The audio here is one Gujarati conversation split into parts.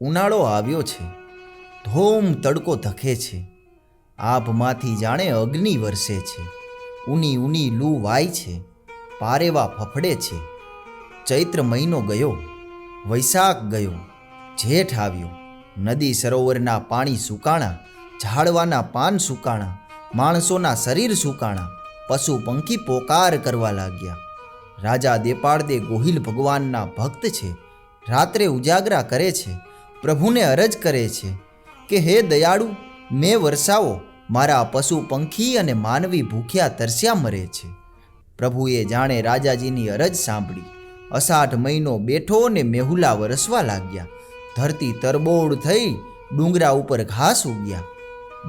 ઉનાળો આવ્યો છે, ધોમ તડકો ધકે છે, આભમાંથી જાણે અગ્નિ વરસે છે, ઊની ઊની લૂ વાય છે, પારેવા ફફડે છે. ચૈત્ર મહિનો ગયો, વૈશાખ ગયો, જેઠ આવ્યો. નદી સરોવરના પાણી સુકાણા, ઝાડવાના પાન સુકાણા, માણસોના શરીર સુકાણા, પશુ પંખી પોકાર કરવા લાગ્યા. રાજા દેપાળદે ગોહિલ ભગવાનના ભક્ત છે. રાત્રે ઉજાગરા કરે છે, પ્રભુને અરજ કરે છે કે હે દયાળુ, મેં વરસાવો, મારા પશુ પંખી અને માનવી ભૂખ્યા તરસ્યા મરે છે. પ્રભુએ જાણે રાજાજીની અરજ સાંભળી. અષાઢ મહિનો બેઠો ને મેહુલા વરસવા લાગ્યા. ધરતી તરબોળ થઈ, ડુંગરા ઉપર ઘાસ ઉગ્યા.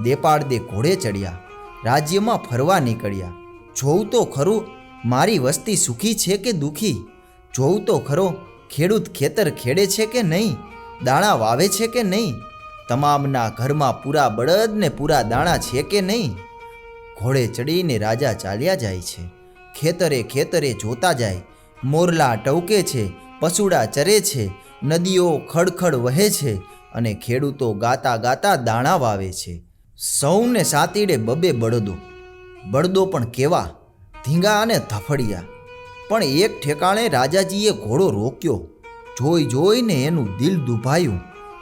દેપાળદે ઘોડે ચડ્યા, રાજ્યમાં ફરવા નીકળ્યા. જોઉં તો ખરું મારી વસ્તી સુખી છે કે દુઃખી. જોઉં તો ખરો ખેડૂત ખેતર ખેડે છે કે નહીં, દાણા વાવે છે કે નહીં, તમામના ઘરમાં પૂરા બળદ ને પૂરા દાણા છે કે નહીં. ઘોડે ચડીને રાજા ચાલ્યા જાય છે. ખેતરે ખેતરે જોતા જાય. મોરલા ટવકે છે, પશુડા ચરે છે, નદીઓ ખડખડ વહે છે અને ખેડૂતો ગાતા ગાતા દાણા વાવે છે. સૌને સાતીડે બબે બળદો. બળદો પણ કેવા ધીંગા અને ધફડિયા. પણ એક ઠેકાણે રાજાજીએ ઘોડો રોક્યો. જોઈ જોઈને એનું દિલ દુભાયું.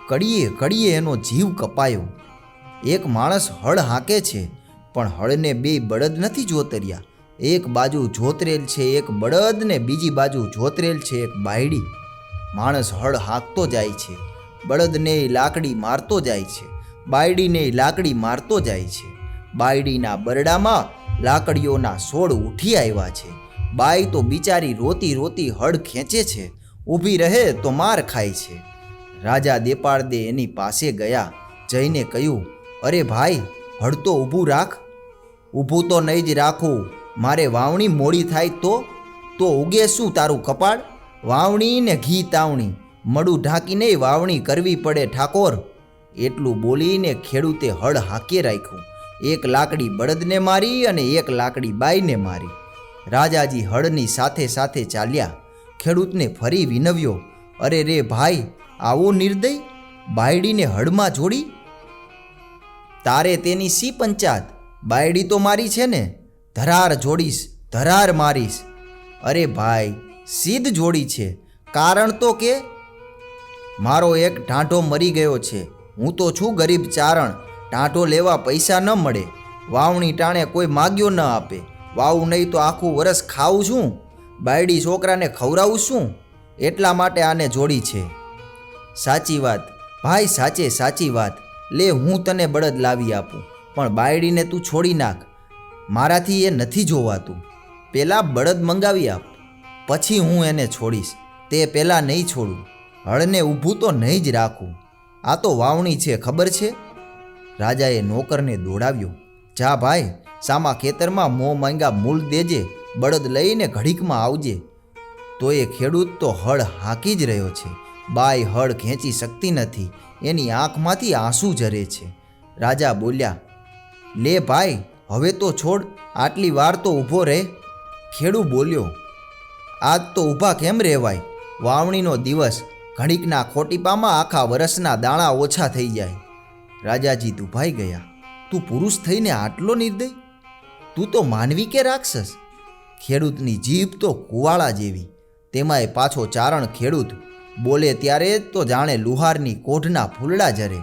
કડીએ કડીએ એનો જીવ કપાયો. એક માણસ હળ હાંકે છે, પણ હળને બે બળદ નથી જોતર્યા. એક બાજુ જોતરેલ છે એક બળદ ને બીજી બાજુ જોતરેલ છે એક બાયડી. માણસ હળ હાંકતો જાય છે, બળદને લાકડી મારતો જાય છે, બાયડીને લાકડી મારતો જાય છે. બાયડીના બરડામાં લાકડીઓના સોળ ઉઠી આવ્યા છે. બાઈ તો બિચારી રોતી રોતી હળ ખેંચે છે, ઊભી રહે તો માર ખાય છે. રાજા દેપાળદે એની પાસે ગયા. જઈને કહ્યું, અરે ભાઈ, હળ તો ઊભું રાખ. ઊભું તો નહીં જ રાખું, મારે વાવણી મોડી થાય તો ઉગે શું તારું કપાળ? વાવણી ને ઘી તાવણી, મળું ઢાંકીને વાવણી કરવી પડે ઠાકોર. એટલું બોલીને ખેડૂતે હળ હાંકી રાખ્યું. એક લાકડી બળદને મારી અને એક લાકડી બાઈને મારી. રાજાજી હળની સાથે સાથે ચાલ્યા. ખેડૂતને ફરી વિનવ્યો, અરે રે ભાઈ, આવો નિર્દય, બાયડીને હળમાં જોડી. તારે તેની સી પંચાત? બાયડી તો મારી છે ને. ધરાર જોડીશ, ધરાર મારીશ. અરે ભાઈ, સીધ જોડી છે, કારણ તો કે. મારો એક ઢાંઢો મરી ગયો છે. હું તો છું ગરીબ ચારણ, ઢાંઢો લેવા પૈસા ન મળે. વાવણી ટાણે કોઈ માગ્યો ન આપે. વાવું નહીં તો આખું વરસ ખાવું છું, બાયડી છોકરાને ખવડાવું શું? એટલા માટે આને જોડી છે. સાચી વાત ભાઈ, સાચી વાત. લે, હું તને બળદ લાવી આપું, પણ બાયડીને તું છોડી નાખ. મારાથી એ નથી જોવાતું. પહેલાં બળદ મંગાવી આપ, પછી હું એને છોડીશ. તે પહેલાં નહીં છોડું. હળને ઊભું તો નહીં જ રાખું. આ તો વાવણી છે, ખબર છે? રાજાએ નોકરને દોડાવ્યો. જા ભાઈ, સામા ખેતરમાં મોં માંગા મૂલ દેજે, બળદ લઈને ઘડીકમાં આવજે. તો એ ખેડૂત તો હળ હાંકી જ રહ્યો છે. બાઈ હળ ખેંચી શકતી નથી, એની આંખમાંથી આંસુ ઝરે છે. રાજા બોલ્યા, લે ભાઈ, હવે તો છોડ, આટલી વાર તો ઊભો રહે. ખેડૂ બોલ્યો, આજ તો ઊભા કેમ રહેવાય? વાવણીનો દિવસ, ઘડીકના ખોટીપામાં આખા વરસના દાણા ઓછા થઈ જાય. રાજાજી દુભાઈ ગયા. તું પુરુષ થઈને આટલો નિર્દય? તું તો માનવી કે રાક્ષસ? ખેડૂતની જીભ તો કુવાળા જેવી, તેમાંય પાછો ચારણ ખેડૂત. બોલે ત્યારે તો જાણે લુહારની કોઢના ફૂલડા જરે.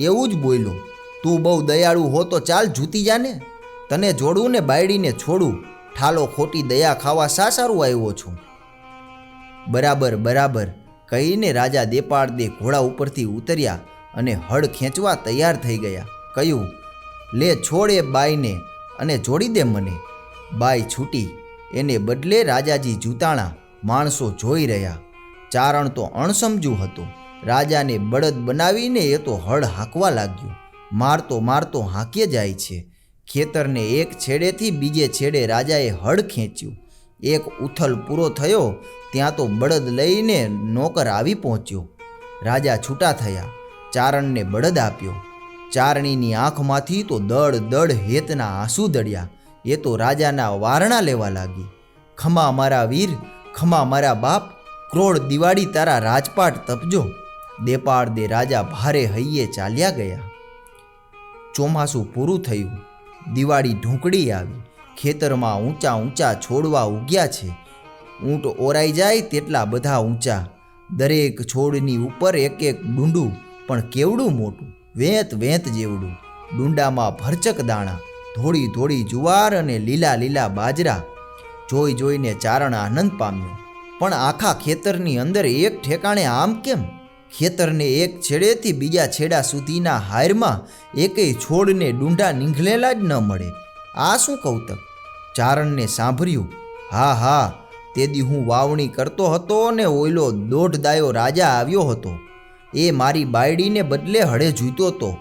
એવું જ બોલ્યો, તું બહુ દયાળુ હો તો ચાલ જૂતી જાને. તને જોડું ને બાયડીને છોડું. ઠાલો ખોટી દયા ખાવા શા સારું આવ્યો છું? બરાબર કહીને રાજા દેપાળદે ઘોડા ઉપરથી ઉતર્યા અને હળ ખેંચવા તૈયાર થઈ ગયા. કહ્યું, લે છોડ એ બાઈને અને જોડી દે મને. બાઈ છૂટી. એને બદલે રાજાજી જૂતાણા. માણસો જોઈ રહ્યા. ચારણ તો અણસમજુ હતો. રાજાને બળદ બનાવીને એ તો હળ હાંકવા લાગ્યો. મારતો હાંકીએ જાય છે. ખેતરને એક છેડેથી બીજે છેડે રાજાએ હળ ખેંચ્યું. એક ઉથલ પૂરો થયો ત્યાં તો બળદ લઈને નોકર આવી પહોંચ્યો. રાજા છૂટા થયા. ચારણને બળદ આપ્યો. ચારણીની આંખમાંથી તો દળ હેતના આંસુ દળ્યા. એ તો રાજાના વારણા લેવા લાગી. ખમા મારા વીર, ખમા મારા બાપ, ક્રોડ દિવાળી તારા રાજપાટ તપજો. દેપાળ દે રાજા ભારે હૈયે ચાલ્યા ગયા. ચોમાસું પૂરું થયું. દિવાળી ઢૂંકડી આવી. ખેતરમાં ઊંચા ઊંચા છોડવા ઉગ્યા છે. ઊંટ ઓરાઈ જાય તેટલા બધા ઊંચા. દરેક છોડની ઉપર એક એક ડુંડું, પણ કેવડું મોટું, વેંત વેંત જેવડું. ડુંડામાં ભરચક દાણા, ધોળી ધોળી જુવાર અને લીલા લીલા બાજરા. જોઈ જોઈને ચારણ આનંદ પામ્યો. પણ આખા ખેતરની અંદર એક ઠેકાણે આમ કેમ? ખેતરને એક છેડેથી બીજા છેડા સુધીના હારમાં એકેય છોડને ડુંડા નીંઘલેલા જ ન મળે. આ શું કૌતક? ચારણને સાંભળ્યું. હા હા, તે દી હું વાવણી કરતો હતો ને ઓયલો દોઢ દાયો રાજા આવ્યો હતો. એ મારી બાયડીને બદલે હળે જૂતો હતો.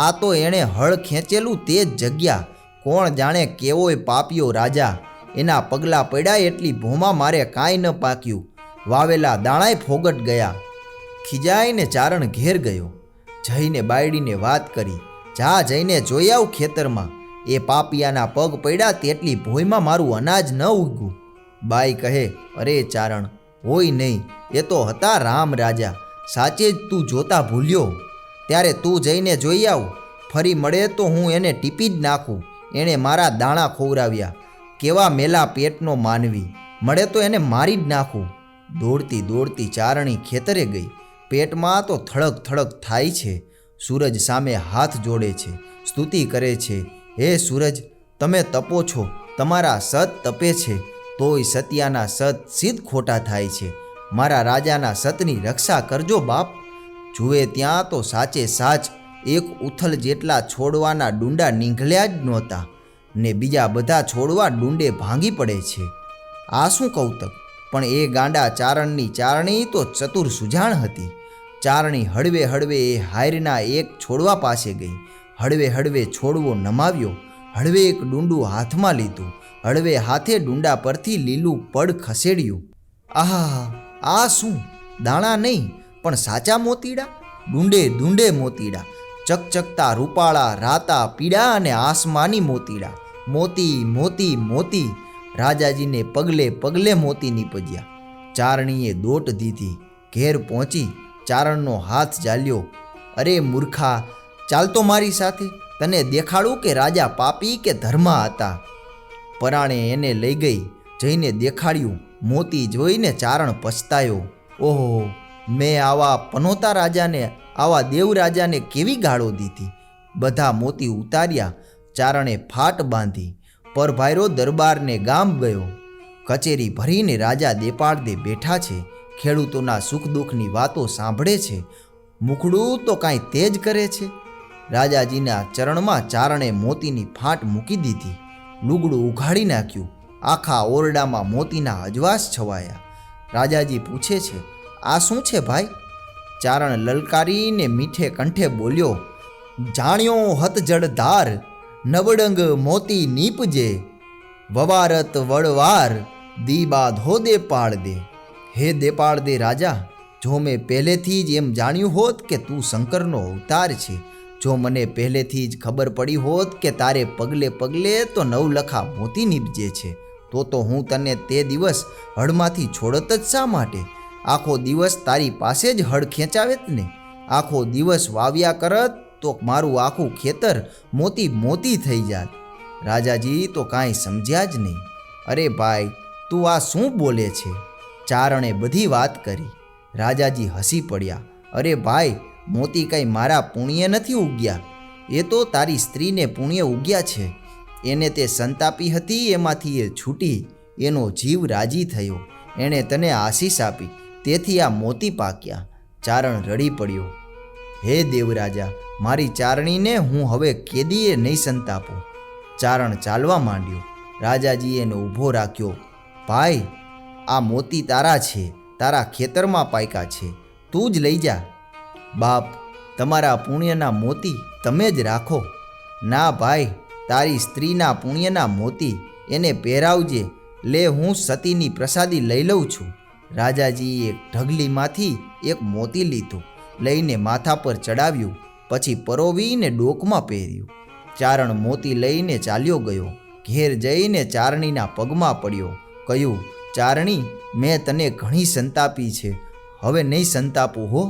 આ તો એણે હળ ખેંચેલું તે જ જગ્યા. કોણ જાણે કેવોય પાપ્યો રાજા. એના પગલાં પડ્યા એટલી ભોમાં મારે કાંઈ ન પાક્યું. વાવેલા દાણાય ફોગટ ગયા. ખીજાઈને ચારણ ઘેર ગયો. જઈને બાયડીને વાત કરી. જા જઈને જોઈ આવ ખેતરમાં. એ પાપિયાના પગ પડ્યા તેટલી ભોયમાં મારું અનાજ ન ઉગ્યું. બાઈ કહે, અરે ચારણ, હોય નહીં, એ તો હતા રામ રાજા. સાચે જ તું જોતા ભૂલ્યો. ત્યારે તું જઈને જોઈ આવ. ફરી મળે તો હું એને ટીપી જ નાખું. એણે મારા દાણા ખોવરાવ્યા. કેવા મેલા પેટનો માનવી. મળે તો એને મારી જ નાખું. દોડતી દોડતી ચારણી ખેતરે ગઈ. પેટમાં તો થળક થળક થાય છે. સૂરજ સામે હાથ જોડે છે, સ્તુતિ કરે છે. હે સૂરજ, તમે તપો છો, તમારા સત તપે છે, તોય સત્યાના સત સિદ્ધ ખોટા થાય છે. મારા રાજાના સતની રક્ષા કરજો બાપ. જુએ ત્યાં તો સાચે સાચ એક ઉથલ જેટલા છોડવાના ડુંડા નીંઘળ્યા જ નહોતા, ને બીજા બધા છોડવા ડુંડે ભાંગી પડે છે. આ શું કૌતક? પણ એ ગાંડા ચારણની ચારણી તો ચતુર સુજાણ હતી. ચારણી હળવે હળવે એ હાયરના એક છોડવા પાસે ગઈ. હળવે હળવે છોડવો નમાવ્યો. હળવે એક ડુંડું હાથમાં લીધું. હળવે હાથે ડુંડા પરથી લીલું પડ ખસેડ્યું. આહા, આ શું? દાણા નહીં, પણ સાચા મોતીડા. ડુંડે ડુંડે મોતીડા, ચકચકતા રૂપાળા, રાતા પીળા અને આસમાની મોતીડા. મોતી મોતી મોતી. રાજાજીને પગલે પગલે મોતી નીપજ્યા. ચારણીએ દોટ દીધી. ઘેર પહોંચી ચારણનો હાથ ઝાલ્યો. અરે મૂર્ખા, ચાલતો મારી સાથે, તને દેખાડું કે રાજા પાપી કે ધર્મા હતા. પરાણે એને લઈ ગઈ. જઈને દેખાડ્યું. મોતી જોઈને ચારણ પછતાયો. ઓહો, મેં આવા પનોતા રાજાને, આવા દેવ રાજાને કેવી ગાળો દીધી. બધા મોતી ઉતાર્યા. ચારણે ફાટ બાંધી. પરભાયરો દરબારને ગામ ગયો. કચેરી ભરીને રાજા દેપાળ દે બેઠા છે. ખેડૂતોના સુખ દુઃખની વાતો સાંભળે છે. મુખડું તો કાંઈ તેજ કરે છે. રાજાજીના ચરણમાં ચારણે મોતીની ફાંટ મૂકી દીધી. લુગડું ઉઘાડી નાખ્યું. આખા ઓરડામાં મોતીના અજવાસ છવાયા. રાજાજી પૂછે છે, આ શું છે ભાઈ? ચારણ લલકારીને મીઠે કંઠે બોલ્યો, જાણ્યો હત જળધાર, નવડંગ મોતી નીપજે, વવારત વડવાર, દીબા ધો દેપાળ દે. હે દેપાળ દે રાજા, જો મેં પહેલેથી જ એમ જાણ્યું હોત કે તું શંકરનો અવતાર છે, જો મને પહેલેથી જ ખબર પડી હોત કે તારે પગલે પગલે તો નવલખા મોતી નીપજે છે, તો હું તને તે દિવસ હળમાંથી છોડત જ શા માટે? આખો દિવસ તારી પાસે જ હળ ખેંચાવેત ને. આખો દિવસ વાવ્યા કરત તો મારું આખું ખેતર મોતી મોતી થઈ જાત. રાજાજી તો કાંઈ સમજ્યા જ નહીં. અરે ભાઈ, તું આ શું બોલે છે? ચારણે બધી વાત કરી. રાજાજી હસી પડ્યા. અરે ભાઈ, મોતી કંઈ મારા પુણ્ય નથી ઉગ્યા, એ તો તારી સ્ત્રીને પુણ્ય ઉગ્યા છે. એને તે સંતાપી હતી, એમાંથી એ છૂટી, એનો જીવ રાજી થયો, એણે તને આશીષ આપી, તેથી આ મોતી પાક્યા. ચારણ રડી પડ્યો. હે દેવરાજા, મારી ચારણીને હું હવે કેદીએ નહીં સંતાપું. ચારણ ચાલવા માંડ્યો. રાજાજીએ એને ઊભો રાખ્યો. ભાઈ, આ મોતી તારા છે, તારા ખેતરમાં પાક્યા છે, તું જ લઈ જા. બાપ, તમારા પુણ્યના મોતી તમે જ રાખો. ના ભાઈ, તારી સ્ત્રીના પુણ્યના મોતી એને પહેરાવજે. લે, હું સતીની પ્રસાદી લઈ લઉં છું. રાજાજીએ ઢગલીમાંથી એક મોતી લીધું, લઈને માથા પર ચડાવ્યું, પછી પરોવીને ડોકમાં પહેર્યું. ચારણ મોતી લઈને ચાલ્યો ગયો. ઘેર જઈને ચારણીના પગમાં પડ્યો. કહ્યું, ચારણી, મેં તને ઘણી સંતાપી છે, હવે નહીં સંતાપું હો.